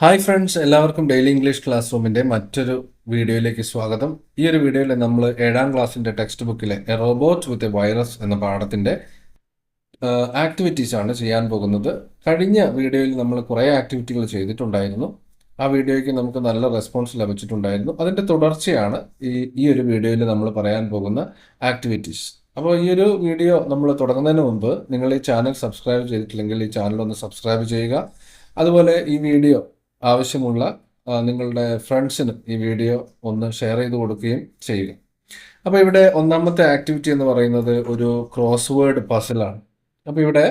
Hi friends, എല്ലാവർക്കും daily English class റൂമിൻ്റെ മറ്റൊരു വീഡിയോയിലേക്ക് സ്വാഗതം. ഈ ഒരു വീഡിയോയിൽ നമ്മൾ 7ാം ക്ലാസ്സിൻ്റെ ടെക്സ്റ്റ് ബുക്കിലെ a robot with a virus എന്ന പാഠത്തിൻ്റെ ആക്ടിവിറ്റീസ് ആണ് ചെയ്യാൻ പോകുന്നത്. കഴിഞ്ഞ വീഡിയോയിൽ നമ്മൾ കുറേ ആക്ടിവിറ്റികൾ ചെയ്തിട്ടുണ്ടായിരുന്നു. ആ വീഡിയോയ്ക്ക് നമുക്ക് നല്ല റെസ്പോൺസ് ലഭിച്ചിട്ടുണ്ടായിരുന്നു. അതിൻ്റെ തുടർച്ചയാണ് ഈ ഒരു വീഡിയോയിൽ നമ്മൾ പറയാൻ പോകുന്ന ആക്ടിവിറ്റീസ്. അപ്പോൾ ഈ ഒരു വീഡിയോ നമ്മൾ തുടങ്ങുന്നതിന് മുമ്പ് നിങ്ങൾ ഈ ചാനൽ സബ്സ്ക്രൈബ് ചെയ്തിട്ടില്ലെങ്കിൽ ഈ ചാനൽ ഒന്ന് സബ്സ്ക്രൈബ് ചെയ്യുക. അതുപോലെ ഈ വീഡിയോ ആവശ്യമുള്ള നിങ്ങളുടെ ഫ്രണ്ട്സിന് ഈ വീഡിയോ ഒന്ന് ഷെയർ ചെയ്ത് കൊടുക്കുകയും ചെയ്യുക. അപ്പോൾ ഇവിടെ ഒന്നാമത്തെ ആക്ടിവിറ്റി എന്ന് പറയുന്നത് ഒരു ക്രോസ് വേർഡ് പസിലാണ്. അപ്പോൾ ഇവിടെ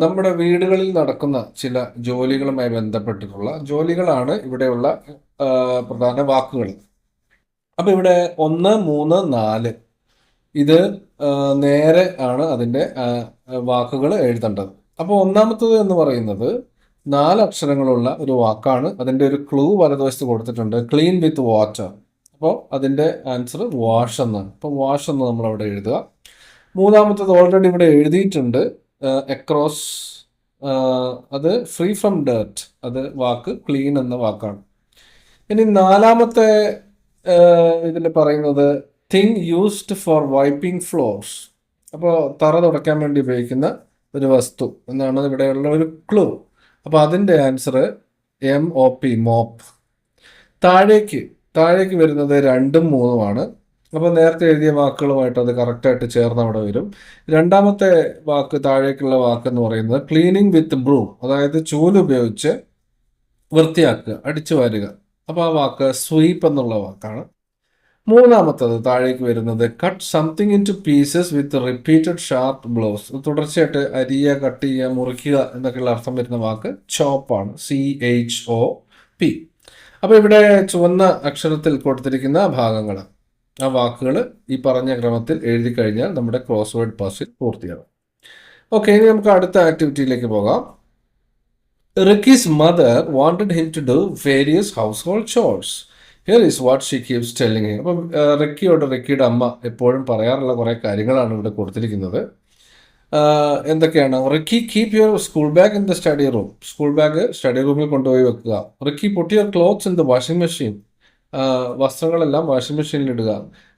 നമ്മുടെ വീടുകളിൽ നടക്കുന്ന ചില ജോലികളുമായി ബന്ധപ്പെട്ടിട്ടുള്ള ജോലികളാണ് ഇവിടെയുള്ള പ്രധാന വാക്കുകൾ. അപ്പോൾ ഇവിടെ 1, 3, 4 ഇത് നേരെ ആണ് അതിൻ്റെ വാക്കുകൾ എഴുതേണ്ടത്. അപ്പോൾ ഒന്നാമത്തത് എന്ന് പറയുന്നത് 4 അക്ഷരങ്ങളുള്ള ഒരു വാക്കാണ്. അതിൻ്റെ ഒരു ക്ലൂ വലതുവശത്ത് കൊടുത്തിട്ടുണ്ട്, ക്ലീൻ വിത്ത് വാട്ടർ. അപ്പോൾ അതിൻ്റെ ആൻസർ വാഷ് എന്നാണ്. അപ്പോൾ വാഷ് എന്ന് നമ്മൾ അവിടെ എഴുതുക. മൂന്നാമത്തത് ഓൾറെഡി ഇവിടെ എഴുതിയിട്ടുണ്ട്, എക്രോസ്. അത് ഫ്രീ ഫ്രം ഡേർട്ട്, അത് വാക്ക് ക്ലീൻ എന്ന വാക്കാണ്. ഇനി നാലാമത്തെ ഇതിൽ പറയുന്നത് thing used for wiping floors. അപ്പോൾ തറ തുടയ്ക്കാൻ വേണ്ടി ഉപയോഗിക്കുന്ന ഒരു വസ്തു എന്നാണ് ഇവിടെയുള്ള ഒരു ക്ലൂ. അപ്പോൾ അതിൻ്റെ ആൻസർ MOP, മോപ്പ്. താഴേക്ക് വരുന്നത് 2ഉം 3ഉം ആണ്. അപ്പോൾ നേരത്തെ എഴുതിയ വാക്കുകളുമായിട്ട് അത് കറക്റ്റായിട്ട് ചേർന്ന് അവിടെ വരും. രണ്ടാമത്തെ വാക്ക്, താഴേക്കുള്ള വാക്ക് എന്ന് പറയുന്നത് ക്ലീനിങ് വിത്ത് ബ്രൂം, അതായത് ചൂലുപയോഗിച്ച് വൃത്തിയാക്കുക, അടിച്ചു വാരുക. അപ്പോൾ ആ വാക്ക് സ്വീപ്പ് എന്നുള്ള വാക്കാണ്. മൂന്നാമത്തത് താഴേക്ക് വരുന്നത് cut something in two pieces with repeated sharp blows. തുടർച്ചയായിട്ട് അരിയുക, കട്ട് ചെയ്യുക, മുറിക്കുക എന്നൊക്കെയുള്ള അർത്ഥം വരുന്ന വാക്ക് ചോപ്പാണ്, CHOP. അപ്പോൾ ഇവിടെ ചുവന്ന അക്ഷരത്തിൽ കൊടുത്തിരിക്കുന്ന ഭാഗങ്ങൾ, ആ വാക്കുകൾ ഈ പറഞ്ഞ ക്രമത്തിൽ എഴുതി കഴിഞ്ഞാൽ നമ്മുടെ ക്രോസ് വേർഡ് പസിൽ പൂർത്തിയാകും. ഓക്കെ, ഇനി നമുക്ക് അടുത്ത ആക്ടിവിറ്റിയിലേക്ക് പോകാം. Ricky's mother wanted him to do various household chores. Here is what she keeps telling. അപ്പം റിക്കിയുടെ അമ്മ എപ്പോഴും പറയാറുള്ള കുറേ കാര്യങ്ങളാണ് ഇവിടെ കൊടുത്തിരിക്കുന്നത്. എന്തൊക്കെയാണ്? Ricky keep your school bag in the study room. School bag study റൂമിൽ കൊണ്ടുപോയി വെക്കുക. Ricky put your clothes in the washing machine. വസ്ത്രങ്ങളെല്ലാം വാഷിംഗ് മെഷീനിൽ ഇടുക.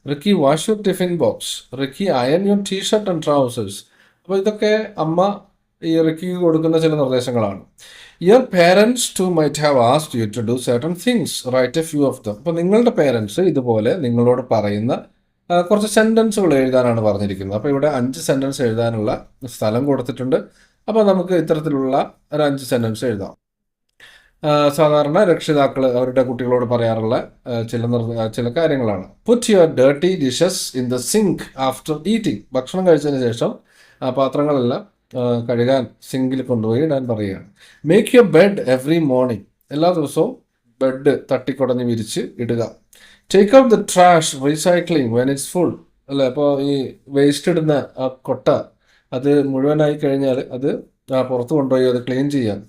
Ricky wash your tiffin box. Ricky iron your T-shirt and trousers. അപ്പോൾ ഇതൊക്കെ അമ്മ ഈ റിക്കിക്ക് കൊടുക്കുന്ന ചില നിർദ്ദേശങ്ങളാണ്. Your parents to might have asked you to do certain things, right a few of them. അപ്പോൾ നിങ്ങളുടെ പേരൻസ് ഇതുപോലെ നിങ്ങളോട് പറയുന്ന കുറച്ച് സെൻറ്റൻസുകൾ എഴുതാനാണ് പറഞ്ഞിരിക്കുന്നത്. അപ്പോൾ ഇവിടെ 5 സെൻറ്റൻസ് എഴുതാനുള്ള സ്ഥലം കൊടുത്തിട്ടുണ്ട്. അപ്പോൾ നമുക്ക് ഇത്തരത്തിലുള്ള ഒരു 5 സെൻറ്റൻസ് എഴുതാം. സാധാരണ രക്ഷിതാക്കൾ അവരുടെ കുട്ടികളോട് പറയാറുള്ള ചില കാര്യങ്ങളാണ്. Put your dirty dishes in the sink after eating. ഭക്ഷണം കഴിച്ചതിന് ശേഷം പാത്രങ്ങളെല്ലാം കഴുകാൻ സിങ്കിൽ കൊണ്ടുപോയി ഇടാൻ പറയുകയാണ്. Make your bed every morning. എല്ലാ ദിവസവും ബെഡ് തട്ടിക്കുടഞ്ഞ് വിരിച്ച് ഇടുക. Take out the trash recycling when it's full. അല്ലേ, അപ്പോൾ ഈ വേസ്റ്റ് ഇടുന്ന ആ കൊട്ട അത് മുഴുവനായി കഴിഞ്ഞാൽ അത് പുറത്ത് കൊണ്ടുപോയി അത് ക്ലീൻ ചെയ്യാൻ.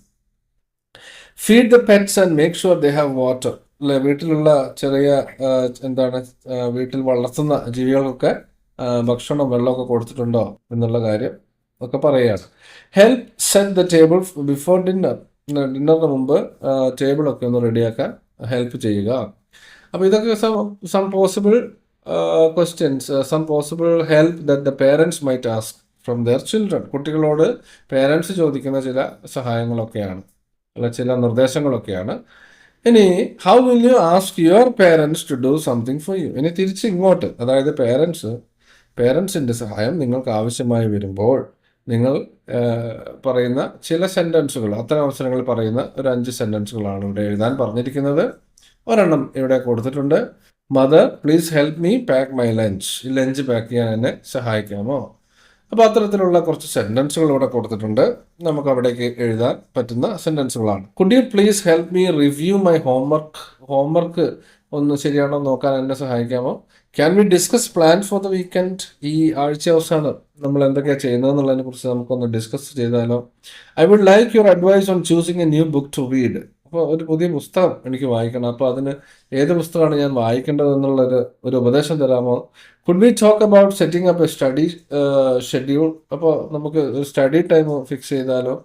Feed the pets and make sure they have water. അല്ലെ, വീട്ടിലുള്ള ചെറിയ വീട്ടിൽ വളർത്തുന്ന ജീവികൾക്കൊക്കെ ഭക്ഷണം വെള്ളമൊക്കെ കൊടുത്തിട്ടുണ്ടോ എന്നുള്ള കാര്യം ഒക്കെ പറയുകയാണ്. Help set the table before dinner. ഡിന്നറിന് മുമ്പ് ടേബിളൊക്കെ ഒന്ന് റെഡിയാക്കാൻ ഹെൽപ്പ് ചെയ്യുക. അപ്പോൾ ഇതൊക്കെ some possible questions, some possible help that the parents might ask from their children. കുട്ടികളോട് പേരൻസ് ചോദിക്കുന്ന ചില സഹായങ്ങളൊക്കെയാണ്, അല്ല ചില നിർദ്ദേശങ്ങളൊക്കെയാണ്. ഇനി how will you ask your parents to do something for you. ഇനി തിരിച്ച് ഇങ്ങോട്ട്, അതായത് പേരൻസിൻ്റെ സഹായം നിങ്ങൾക്ക് ആവശ്യമായി വരുമ്പോൾ നിങ്ങൾ പറയുന്ന ചില സെൻറ്റൻസുകൾ, അത്തരം അവസരങ്ങളിൽ പറയുന്ന ഒരു 5 സെൻറ്റൻസുകളാണ് ഇവിടെ എഴുതാൻ പറഞ്ഞിരിക്കുന്നത്. ഒരെണ്ണം ഇവിടെ കൊടുത്തിട്ടുണ്ട്, mother please help me pack my lunch. ഈ ലഞ്ച് പാക്ക് ചെയ്യാൻ എന്നെ സഹായിക്കാമോ. അപ്പോൾ അത്തരത്തിലുള്ള കുറച്ച് സെൻറ്റൻസുകൾ ഇവിടെ കൊടുത്തിട്ടുണ്ട്. നമുക്ക് അവിടേക്ക് എഴുതാൻ പറ്റുന്ന സെൻറ്റൻസുകളാണ്. Could you please help me review my homework ഒന്ന് ശരിയാണോ നോക്കാൻ എന്നെ സഹായിക്കാമോ. Can we discuss plan for the weekend. ഈ ആഴ്ച അവസാനം നമ്മൾ എന്തൊക്കെയാണ് ചെയ്യുന്നതെന്നുള്ളതിനെ കുറിച്ച് നമുക്കൊന്ന് ഡിസ്കസ് ചെയ്താലോ. I would like your advice on choosing a new book to read. അപ്പോൾ ഒരു പുതിയ പുസ്തകം എനിക്ക് വായിക്കണം. അപ്പോൾ അതിന് ഏത് പുസ്തകമാണ് ഞാൻ വായിക്കേണ്ടത് എന്നുള്ളൊരു ഉപദേശം തരാമോ. Could we talk about setting up A study schedule. അപ്പോൾ നമുക്ക് ഒരു സ്റ്റഡി ടൈം ഫിക്സ് ചെയ്താലോ.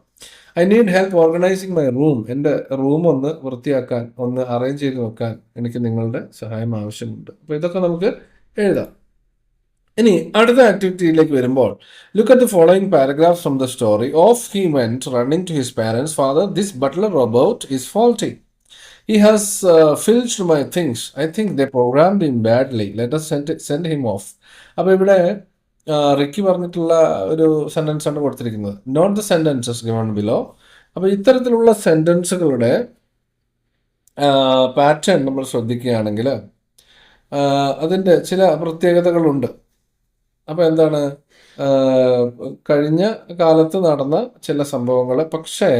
I need help organising my room. എൻ്റെ റൂം ഒന്ന് വൃത്തിയാക്കാൻ, ഒന്ന് അറേഞ്ച് ചെയ്ത് വെക്കാൻ എനിക്ക് നിങ്ങളുടെ സഹായം ആവശ്യമുണ്ട്. അപ്പോൾ ഇതൊക്കെ നമുക്ക് എഴുതാം. ഇനി അടുത്ത ആക്ടിവിറ്റിയിലേക്ക് വരുമ്പോൾ, look at the following paragraph from the story. Off he went running to his parents. Father, this butler robot is faulty. He has filched my things. I think they programmed him badly. Let us send him off. അപ്പോൾ ഇവിടെ Ricky പറഞ്ഞിട്ടുള്ള ഒരു sentence ആണ് കൊടുത്തിരിക്കുന്നത്. Note the sentences given below. അപ്പോൾ ഇത്തരത്തിലുള്ള സെൻറ്റൻസുകളുടെ pattern നമ്മൾ ശ്രദ്ധിക്കുകയാണെങ്കിൽ അതിൻ്റെ ചില പ്രത്യേകതകളുണ്ട്. അപ്പോൾ എന്താണ്, കഴിഞ്ഞ കാലത്ത് നടന്ന ചില സംഭവങ്ങൾ, പക്ഷേ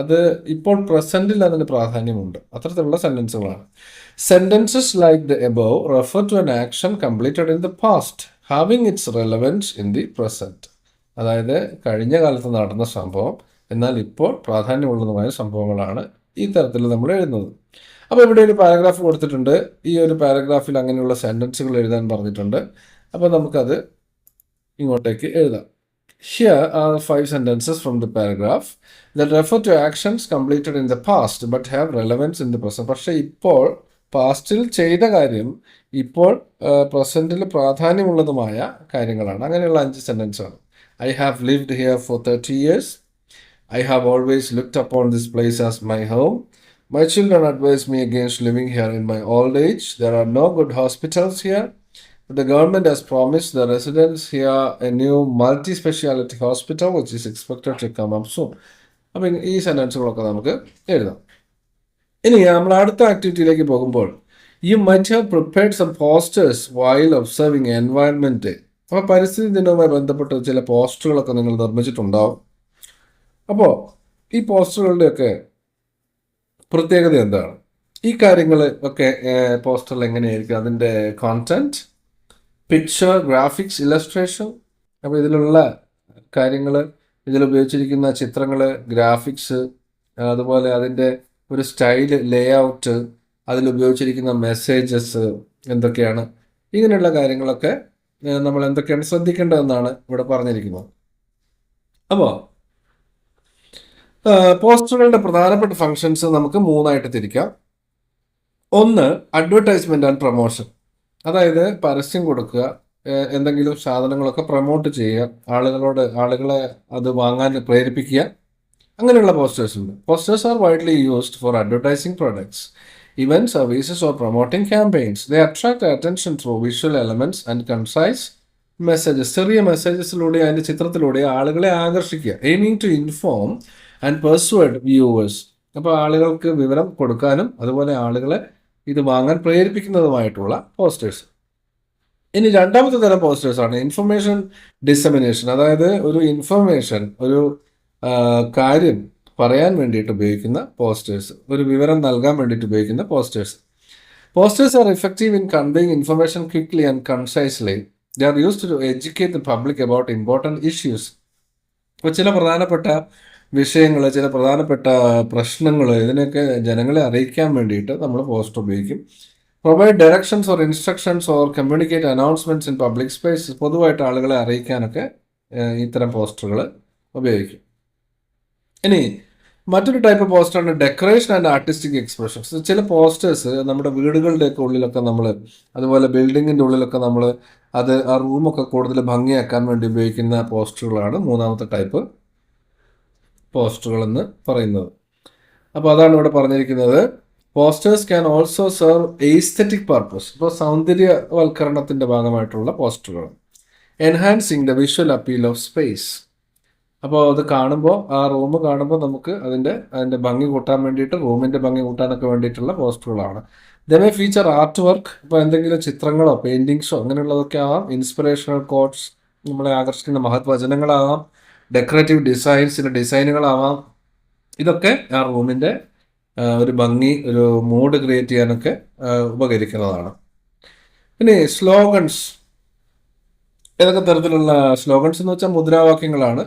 അത് ഇപ്പോൾ പ്രസന്റിൽ അതിന് പ്രാധാന്യമുണ്ട്. അത്തരത്തിലുള്ള സെന്റൻസുകളാണ്. Sentences like the above refer to an action completed in the past having its relevance in the present. അതായത് കഴിഞ്ഞ കാലത്ത് നടന്ന സംഭവം എന്നാൽ ഇപ്പോൾ പ്രാധാന്യമുള്ളതുമായ സംഭവങ്ങളാണ് ഈ തരത്തിൽ നമ്മൾ എഴുതുന്നത്. അപ്പോൾ ഇവിടെ ഒരു പാരഗ്രാഫ് കൊടുത്തിട്ടുണ്ട്. ഈ ഒരു പാരഗ്രാഫിൽ അങ്ങനെയുള്ള സെന്റൻസുകൾ എഴുതാൻ പറഞ്ഞിട്ടുണ്ട്. അപ്പോൾ നമുക്കത് ഇങ്ങോട്ടേക്ക് എഴുതാം. Here are 5 sentences from the paragraph that refer to actions completed in the past but have relevance in the present. പക്ഷേ ഇപ്പോൾ പാസ്റ്റിൽ ചെയ്ത കാര്യം ഇപ്പോൾ പ്രസൻറ്റിൽ പ്രാധാന്യമുള്ളതുമായ കാര്യങ്ങളാണ്. അങ്ങനെയുള്ള 5 സെൻറ്റൻസാണ്. I have lived here for 30 years. I have always looked upon this place as my home. My children advise me against living here in my old age. There are no good hospitals here. The government has promised the residents here a new multi-speciality hospital which is expected to come up soon. അപ്പം ഈ സെൻറ്റൻസുകളൊക്കെ നമുക്ക് എഴുതാം. ഇനി നമ്മൾ അടുത്ത ആക്ടിവിറ്റിയിലേക്ക് പോകുമ്പോൾ, you might have prepared some posters while observing environment. അപ്പോൾ പരിസ്ഥിതി ദിനവുമായി ബന്ധപ്പെട്ട് ചില പോസ്റ്ററുകളൊക്കെ നിങ്ങൾ നിർമ്മിച്ചിട്ടുണ്ടാവും. അപ്പോൾ ഈ പോസ്റ്ററുകളുടെയൊക്കെ പ്രത്യേകത എന്താണ്? ഈ കാര്യങ്ങൾ ഒക്കെ പോസ്റ്ററിൽ എങ്ങനെയായിരിക്കും അതിൻ്റെ കോണ്ടന്റ്, പിക്ചർ, ഗ്രാഫിക്സ്, ഇലസ്ട്രേഷൻ. അപ്പോൾ ഇതിലുള്ള കാര്യങ്ങൾ, ഇതിലുപയോഗിച്ചിരിക്കുന്ന ചിത്രങ്ങൾ, ഗ്രാഫിക്സ്, അതുപോലെ അതിൻ്റെ ഒരു സ്റ്റൈല്, ലേ ഔട്ട്, അതിലുപയോഗിച്ചിരിക്കുന്ന മെസ്സേജസ് എന്തൊക്കെയാണ്, ഇങ്ങനെയുള്ള കാര്യങ്ങളൊക്കെ നമ്മൾ എന്തൊക്കെയാണ് ശ്രദ്ധിക്കേണ്ടതെന്നാണ് ഇവിടെ പറഞ്ഞിരിക്കുന്നത്. അപ്പോൾ പോസ്റ്ററുകളുടെ പ്രധാനപ്പെട്ട ഫങ്ഷൻസ് നമുക്ക് 3ആയിട്ട് തിരിക്കാം. ഒന്ന്, അഡ്വർടൈസ്മെൻറ്റ് ആൻഡ് പ്രൊമോഷൻ. അതായത് പരസ്യം കൊടുക്കുക, എന്തെങ്കിലും സാധനങ്ങളൊക്കെ പ്രൊമോട്ട് ചെയ്യുക, ആളുകളെ അത് വാങ്ങാൻ പ്രേരിപ്പിക്കുക, അങ്ങനെയുള്ള പോസ്റ്റേഴ്സ് ഉണ്ട്. Posters are widely used for advertising products, event, services or promoting campaigns. They attract attention through visual elements and concise messages. ചെറിയ മെസ്സേജസിലൂടെ, അതിൻ്റെ ചിത്രത്തിലൂടെ ആളുകളെ ആകർഷിക്കുക. Aiming to inform and persuade viewers. അപ്പോൾ ആളുകൾക്ക് വിവരം കൊടുക്കാനും അതുപോലെ ആളുകളെ ഇത് വാങ്ങാൻ പ്രേരിപ്പിക്കുന്നതുമായിട്ടുള്ള പോസ്റ്റേഴ്സ്. ഇനി രണ്ടാമത്തെ തരം പോസ്റ്റേഴ്സാണ് ഇൻഫർമേഷൻ ഡിസമിനേഷൻ. അതായത് ഒരു ഇൻഫർമേഷൻ, ഒരു കാര്യം പറയാൻ വേണ്ടിയിട്ട് ഉപയോഗിക്കുന്ന പോസ്റ്റേഴ്സ്, ഒരു വിവരം നൽകാൻ വേണ്ടിയിട്ട് ഉപയോഗിക്കുന്ന posters. Posters are effective in conveying information quickly and concisely. They are used to educate the public about important issues. അപ്പോൾ ചില പ്രധാനപ്പെട്ട വിഷയങ്ങൾ, ചില പ്രധാനപ്പെട്ട പ്രശ്നങ്ങൾ, ഇതിനൊക്കെ ജനങ്ങളെ അറിയിക്കാൻ വേണ്ടിയിട്ട് നമ്മൾ പോസ്റ്റർ ഉപയോഗിക്കും. Provide directions or instructions or communicate announcements in public space. പൊതുവായിട്ട് ആളുകളെ അറിയിക്കാനൊക്കെ ഇത്തരം പോസ്റ്ററുകൾ ഉപയോഗിക്കും. ഇനി മറ്റൊരു ടൈപ്പ് പോസ്റ്ററാണ് ഡെക്കറേഷൻ ആൻഡ് ആർട്ടിസ്റ്റിക് എക്സ്പ്രഷൻസ്. ചില പോസ്റ്റേഴ്സ് നമ്മുടെ വീടുകളുടെയൊക്കെ ഉള്ളിലൊക്കെ നമ്മൾ, അതുപോലെ ബിൽഡിങ്ങിൻ്റെ ഉള്ളിലൊക്കെ നമ്മൾ അത് ആ റൂമൊക്കെ കൂടുതൽ ഭംഗിയാക്കാൻ വേണ്ടി ഉപയോഗിക്കുന്ന പോസ്റ്ററുകളാണ് മൂന്നാമത്തെ ടൈപ്പ് പോസ്റ്ററുകൾ എന്ന് പറയുന്നത്. അപ്പോൾ അതാണ് ഇവിടെ പറഞ്ഞിരിക്കുന്നത്. Posters can also serve aesthetic purpose. ഇപ്പോൾ സൗന്ദര്യവൽക്കരണത്തിൻ്റെ ഭാഗമായിട്ടുള്ള പോസ്റ്ററുകൾ. Enhancing the visual appeal of space. അപ്പോൾ അത് കാണുമ്പോൾ, ആ റൂം കാണുമ്പോൾ നമുക്ക് അതിൻ്റെ ഭംഗി കൂട്ടാൻ വേണ്ടിയിട്ട്, റൂമിൻ്റെ ഭംഗി കൂട്ടാനൊക്കെ വേണ്ടിയിട്ടുള്ള പോസ്റ്ററുകളാണ്. They may feature art work. ഇപ്പോൾ എന്തെങ്കിലും ചിത്രങ്ങളോ പെയിൻറ്റിങ്സോ അങ്ങനെയുള്ളതൊക്കെ ആവാം. ഇൻസ്പിറേഷണൽ കോട്ട്സ്, നമ്മളെ ആകർഷിക്കുന്ന മഹത് വചനങ്ങളാവാം. ഡെക്കറേറ്റീവ് ഡിസൈനുകളാവാം. ഇതൊക്കെ ആ റൂമിൻ്റെ ഒരു ഭംഗി, ഒരു മൂഡ് ക്രിയേറ്റ് ചെയ്യാനൊക്കെ ഉപകരിക്കുന്നതാണ്. പിന്നെ സ്ലോഗൻസ്. ഏതൊക്കെ തരത്തിലുള്ള സ്ലോഗൻസ് എന്ന് വെച്ചാൽ മുദ്രാവാക്യങ്ങളാണ്.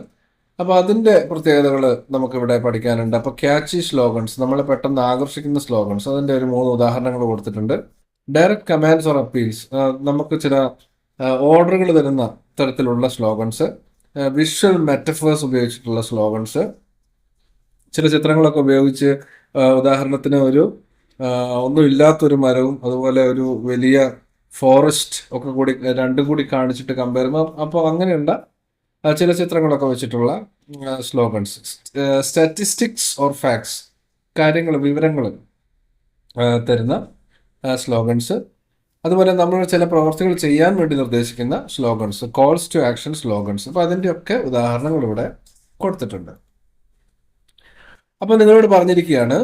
അപ്പോൾ അതിൻ്റെ പ്രത്യേകതകൾ നമുക്കിവിടെ പഠിക്കാനുണ്ട്. അപ്പോൾ ക്യാച്ചി സ്ലോഗൻസ്, നമ്മളെ പെട്ടെന്ന് ആകർഷിക്കുന്ന സ്ലോഗൻസ്, അതിൻ്റെ ഒരു 3 ഉദാഹരണങ്ങൾ കൊടുത്തിട്ടുണ്ട്. ഡയറക്റ്റ് കമാൻഡ്സ് ഓർ അപ്പീൽസ്, നമുക്ക് ചില ഓർഡറുകൾ തരുന്ന തരത്തിലുള്ള സ്ലോഗൻസ്. വിഷ്വൽ മെറ്റഫേഴ്സ് ഉപയോഗിച്ചിട്ടുള്ള സ്ലോഗൻസ്. ചില ചിത്രങ്ങളൊക്കെ ഉപയോഗിച്ച് ഉദാഹരണത്തിന് ഒരു ഒന്നുമില്ലാത്തൊരു മരവും അതുപോലെ ഒരു വലിയ ഫോറസ്റ്റ് ഒക്കെ കൂടി രണ്ടും കൂടി കാണിച്ചിട്ട് കമ്പയർ ചെയ്യുമ്പോൾ അപ്പോൾ അങ്ങനെയുള്ള ചില ചിത്രങ്ങളൊക്കെ വെച്ചിട്ടുള്ള സ്ലോഗൻസ്. സ്റ്റാറ്റിസ്റ്റിക്സ് ഓർ ഫാക്ട്സ്, കാര്യങ്ങൾ വിവരങ്ങൾ തരുന്ന സ്ലോഗൻസ്. അതുപോലെ നമ്മൾ ചില പ്രവർത്തികൾ ചെയ്യാൻ വേണ്ടി നിർദ്ദേശിക്കുന്ന slogans, calls to action slogans. അപ്പോൾ അതിൻ്റെയൊക്കെ ഉദാഹരണങ്ങൾ ഇവിടെ കൊടുത്തിട്ടുണ്ട്. അപ്പോൾ നിങ്ങളോട് പറഞ്ഞിരിക്കുകയാണ്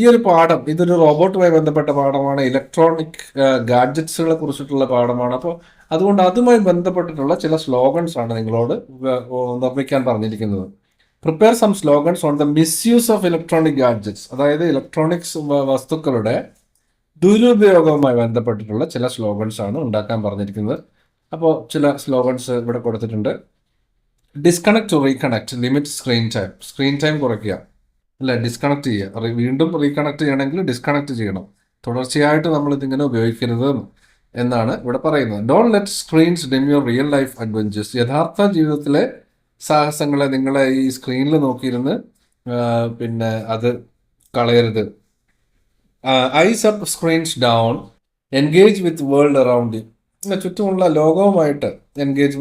ഈ ഒരു പാഠം ഇതൊരു റോബോട്ടുമായി ബന്ധപ്പെട്ട പാഠമാണ്, ഇലക്ട്രോണിക് ഗാഡ്ജറ്റ്സുകളെ കുറിച്ചിട്ടുള്ള പാഠമാണ്. അപ്പോൾ അതുകൊണ്ട് അതുമായി ബന്ധപ്പെട്ടിട്ടുള്ള ചില സ്ലോഗൻസ് ആണ് നിങ്ങളോട് നിർമ്മിക്കാൻ പറഞ്ഞിരിക്കുന്നത്. Prepare some slogans on the misuse of electronic gadgets, അതായത് ഇലക്ട്രോണിക്സ് വസ്തുക്കളുടെ ദുരുപയോഗവുമായി ബന്ധപ്പെട്ടിട്ടുള്ള ചില സ്ലോഗൻസ് ആണ് ഉണ്ടാക്കാൻ പറഞ്ഞിരിക്കുന്നത്. അപ്പോൾ ചില സ്ലോഗൻസ് ഇവിടെ കൊടുത്തിട്ടുണ്ട്. Disconnect to reconnect, limit screen time കുറയ്ക്കുക, അല്ല ഡിസ്കണക്ട് ചെയ്യുക. വീണ്ടും റീകണക്ട് ചെയ്യണമെങ്കിൽ ഡിസ്കണക്ട് ചെയ്യണം. തുടർച്ചയായിട്ട് നമ്മൾ ഇതിങ്ങനെ ഉപയോഗിക്കരുത് എന്നാണ് ഇവിടെ പറയുന്നത്. Don't let screens dim your real life adventures, യഥാർത്ഥ ജീവിതത്തിലെ സാഹസങ്ങളെ നിങ്ങളെ ഈ സ്ക്രീനിൽ നോക്കിയിരുന്ന് പിന്നെ അത് കളയരുത്. Eyes up, screens down, engage with world around you, ചുറ്റുമുള്ള ലോകവുമായിട്ട് എൻഗേജ്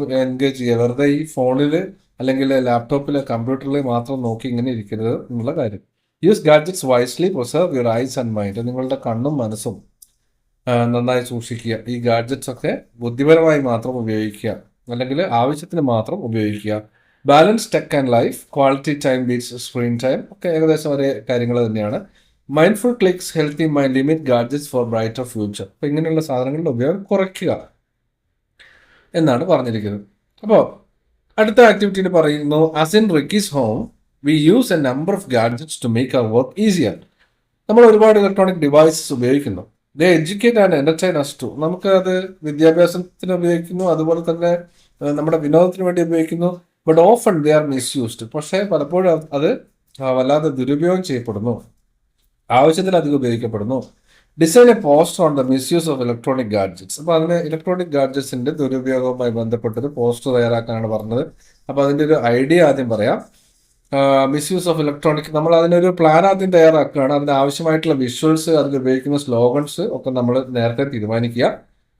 ചെയ്യുക. വെറുതെ ഈ ഫോണിൽ അല്ലെങ്കിൽ ലാപ്ടോപ്പിൽ കമ്പ്യൂട്ടറിൽ മാത്രം നോക്കി ഇങ്ങനെ ഇരിക്കരുത് എന്നുള്ള കാര്യം. Use gadgets wisely, preserve your eyes and mind, നിങ്ങളുടെ കണ്ണും മനസ്സും നന്നായി സൂക്ഷിക്കുക. ഈ ഗാഡ്ജറ്റ്സ് ഒക്കെ ബുദ്ധിപരമായി മാത്രം ഉപയോഗിക്കുക, അല്ലെങ്കിൽ ആവശ്യത്തിന് മാത്രം ഉപയോഗിക്കുക. Balance tech and life, quality time beats screen time, ഒക്കെ ഏകദേശം ഒരേ കാര്യങ്ങൾ തന്നെയാണ്. Mindful clicks, healthy mind, limit gadgets for brighter future. അപ്പോൾ ഇങ്ങനെയുള്ള സാധനങ്ങളുടെ ഉപയോഗം കുറയ്ക്കുക എന്നാണ് പറഞ്ഞിരിക്കുന്നത്. അപ്പോൾ അടുത്ത ആക്ടിവിറ്റിയിൽ പറയുന്നു, as in Ricky's home we use a number of gadgets to make our work easier. നമ്മൾ ഒരുപാട് ഇലക്ട്രോണിക് ഡിവൈസസ് ഉപയോഗിക്കുന്നു. They educate and entertain us too, നമുക്ക് അത് വിദ്യാഭ്യാസത്തിന് ഉപയോഗിക്കുന്നു, അതുപോലെ തന്നെ നമ്മുടെ വിനോദത്തിന് വേണ്ടി ഉപയോഗിക്കുന്നു. But often they are misused, പക്ഷേ പലപ്പോഴും അത് വല്ലാതെ ദുരുപയോഗം ചെയ്യപ്പെടുന്നു, ആവശ്യത്തിലധികം ഉപയോഗിക്കപ്പെടുന്നു. Design A poster on the misuse of electronic gadgets. അപ്പോൾ അതിന് ഇലക്ട്രോണിക് ഗാഡ്ജറ്റ്സിന്റെ ദുരുപയോഗവുമായി ബന്ധപ്പെട്ടൊരു പോസ്റ്റർ തയ്യാറാക്കാനാണ് പറഞ്ഞത്. അപ്പോൾ അതിൻ്റെ ഒരു ഐഡിയ ആദ്യം പറയാം. മിസ്യൂസ് ഓഫ് ഇലക്ട്രോണിക്, നമ്മൾ അതിനൊരു പ്ലാൻ ആദ്യം തയ്യാറാക്കുകയാണ്. അതിന് ആവശ്യമായിട്ടുള്ള വിഷ്വൽസ്, അതിൽ ഉപയോഗിക്കുന്ന സ്ലോഗൻസ് ഒക്കെ നമ്മൾ നേരത്തെ തീരുമാനിക്കുക.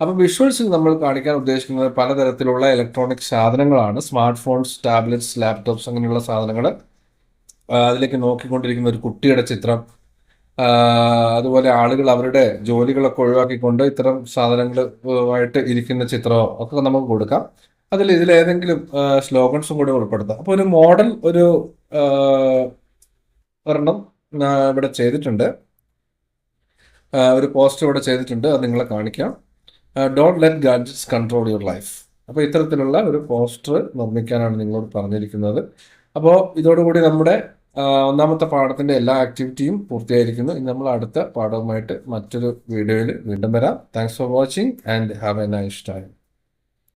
അപ്പോൾ വിഷ്വൽസ് നമ്മൾ കാണിക്കാൻ ഉദ്ദേശിക്കുന്നത് പലതരത്തിലുള്ള ഇലക്ട്രോണിക് സാധനങ്ങളാണ്. സ്മാർട്ട് ഫോൺസ്, ടാബ്ലറ്റ്സ്, ലാപ്ടോപ്സ്, അങ്ങനെയുള്ള സാധനങ്ങൾ. അതിലേക്ക് നോക്കിക്കൊണ്ടിരിക്കുന്ന ഒരു കുട്ടിയുടെ ചിത്രം, അതുപോലെ ആളുകൾ അവരുടെ ജോലികളൊക്കെ ഒഴിവാക്കിക്കൊണ്ട് ഇത്തരം സാധനങ്ങളുമായിട്ട് ഇരിക്കുന്ന ചിത്രമോ ഒക്കെ നമുക്ക് കൊടുക്കാം. ഇതിലേതെങ്കിലും സ്ലോഗൻസും കൂടി ഉൾപ്പെടുത്താം. അപ്പോൾ ഒരു മോഡൽ ഒരെണ്ണം ഇവിടെ ചെയ്തിട്ടുണ്ട്, ഒരു പോസ്റ്റർ ഇവിടെ ചെയ്തിട്ടുണ്ട്, അത് നിങ്ങളെ കാണിക്കാം. Don't let gadgets control your life. അപ്പോൾ ഇത്തരത്തിലുള്ള ഒരു പോസ്റ്റർ നിർമ്മിക്കാനാണ് നിങ്ങളോട് പറഞ്ഞിരിക്കുന്നത്. അപ്പോൾ ഇതോടുകൂടി നമ്മുടെ ഒന്നാമത്തെ പാഠത്തിന്റെ എല്ലാ ആക്ടിവിറ്റിയും പൂർത്തിയായിരിക്കുന്നു. ഇനി നമ്മൾ അടുത്ത പാഠവുമായിട്ട് മറ്റൊരു വീഡിയോയിൽ വീണ്ടും വരാം. Thanks for watching and have A nice time.